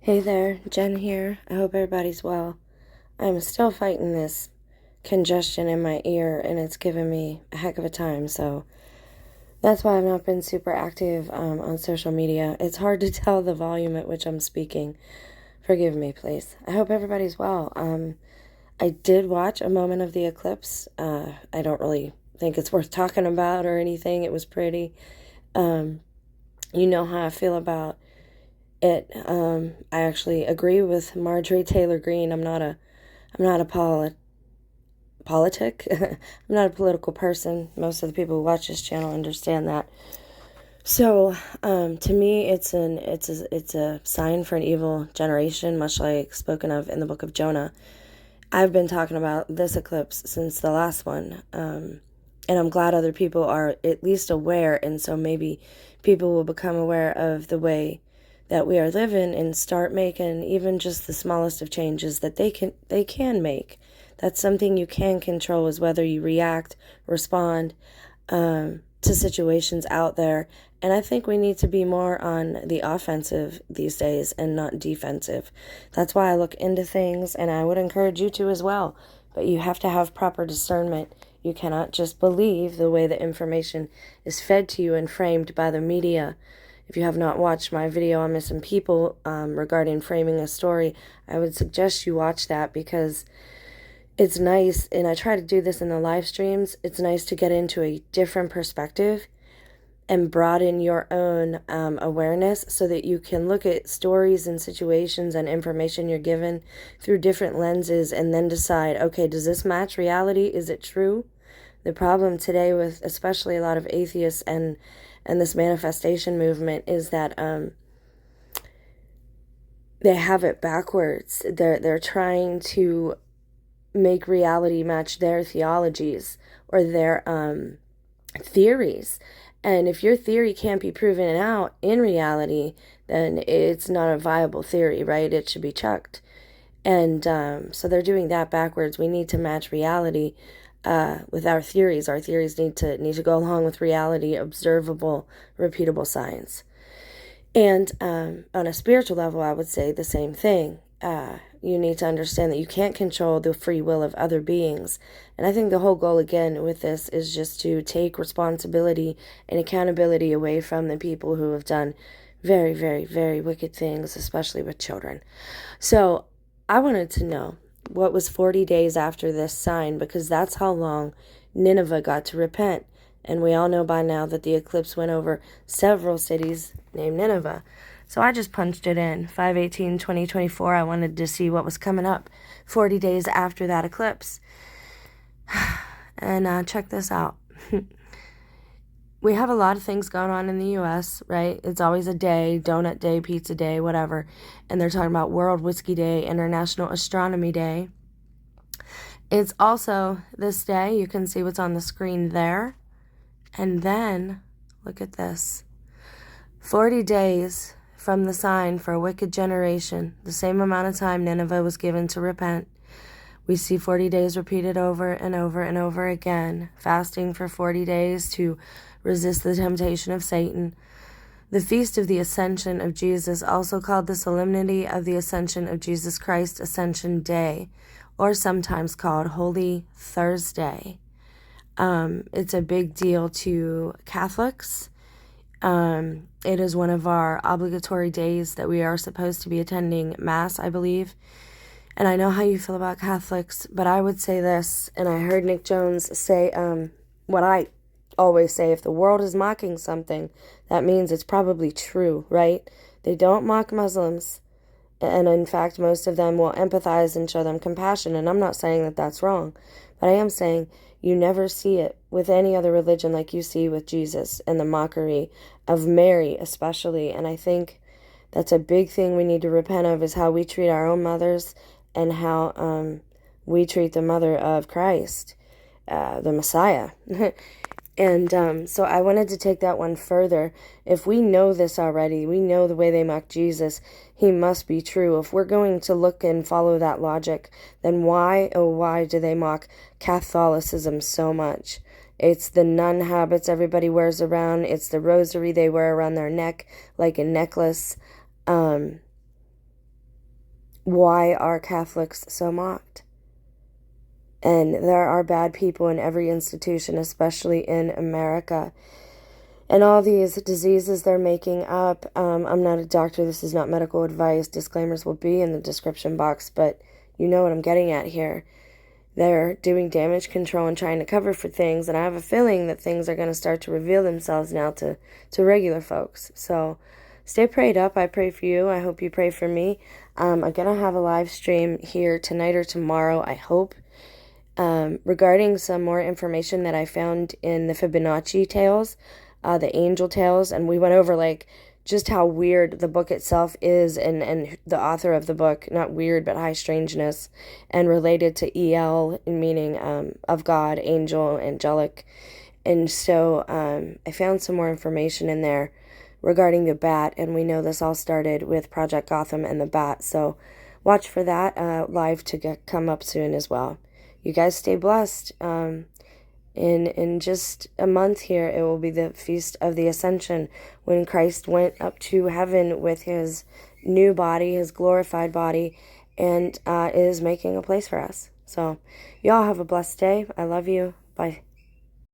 Hey there, Jen here. I hope everybody's well. I'm still fighting this congestion in my ear, and it's given me a heck of a time, so that's why I've not been super active on social media. It's hard to tell the volume at which I'm speaking. Forgive me, please. I hope everybody's well. I did watch a moment of the eclipse. I don't really think it's worth talking about or anything. It was pretty. You know how I feel about it. I actually agree with Marjorie Taylor Greene. I'm not a politic. I'm not a political person. Most of the people who watch this channel understand that. So, to me, it's a sign for an evil generation, much like spoken of in the book of Jonah. I've been talking about this eclipse since the last one, and I'm glad other people are at least aware, and so maybe people will become aware of the way that we are living and start making even just the smallest of changes that they can make. That's something you can control, is whether you react, respond to situations out there. And I think we need to be more on the offensive these days and not defensive. That's why I look into things, and I would encourage you to as well. But you have to have proper discernment. You cannot just believe the way the information is fed to you and framed by the media. If you have not watched my video on missing people regarding framing a story, I would suggest you watch that, because it's nice, and I try to do this in the live streams, it's nice to get into a different perspective and broaden your own awareness so that you can look at stories and situations and information you're given through different lenses and then decide, okay, does this match reality? Is it true? The problem today with especially a lot of atheists and this manifestation movement is that they have it backwards. They're trying to make reality match their theologies or their theories. And if your theory can't be proven out in reality, then it's not a viable theory, right? It should be chucked. And so they're doing that backwards. We need to match reality with our theories. Our theories need to go along with reality, observable, repeatable science. And on a spiritual level, I would say the same thing. You need to understand that you can't control the free will of other beings. And I think the whole goal, again, with this is just to take responsibility and accountability away from the people who have done very, very, very wicked things, especially with children. So I wanted to know what was 40 days after this sign, because that's how long Nineveh got to repent. And we all know by now that the eclipse went over several cities named Nineveh. So I just punched it in, 5/18/2024. I wanted to see what was coming up 40 days after that eclipse. And check this out. We have a lot of things going on in the U.S., right? It's always a day, donut day, pizza day, whatever. And they're talking about World Whiskey Day, International Astronomy Day. It's also this day. You can see what's on the screen there. And then, look at this. 40 days from the sign for a wicked generation, the same amount of time Nineveh was given to repent. We see 40 days repeated over and over and over again, fasting for 40 days to resist the temptation of Satan. The Feast of the Ascension of Jesus, also called the Solemnity of the Ascension of Jesus Christ, Ascension Day, or sometimes called Holy Thursday. It's a big deal to Catholics. It is one of our obligatory days that we are supposed to be attending Mass, I believe. And I know how you feel about Catholics, but I would say this, and I heard Nick Jones say what I always say: if the world is mocking something, that means it's probably true, right? They don't mock Muslims, and in fact, most of them will empathize and show them compassion, and I'm not saying that that's wrong, but I am saying you never see it with any other religion like you see with Jesus, and the mockery of Mary especially. And I think that's a big thing we need to repent of, is how we treat our own mothers and how we treat the mother of Christ, the Messiah. And so I wanted to take that one further. If we know this already, we know the way they mock Jesus, he must be true. If we're going to look and follow that logic, then why, oh why, do they mock Catholicism so much? It's the nun habits everybody wears around. It's the rosary they wear around their neck like a necklace. why are Catholics so mocked? And there are bad people in every institution, especially in America. And all these diseases they're making up, I'm not a doctor, this is not medical advice, disclaimers will be in the description box, but you know what I'm getting at here. They're doing damage control and trying to cover for things, and I have a feeling that things are going to start to reveal themselves now to regular folks. So stay prayed up. I pray for you. I hope you pray for me. I'm going to have a live stream here tonight or tomorrow, I hope, regarding some more information that I found in the Fibonacci tales, the angel tales, and we went over like just how weird the book itself is, and the author of the book, not weird but high strangeness, and related to El, meaning of God, angel, angelic. And so I found some more information in there regarding the bat, and we know this all started with Project Gotham and the bat, so watch for that live to come up soon as well. You guys stay blessed. In just a month here, it will be the Feast of the Ascension, when Christ went up to heaven with his new body, his glorified body, and is making a place for us. So y'all have a blessed day. I love you. Bye.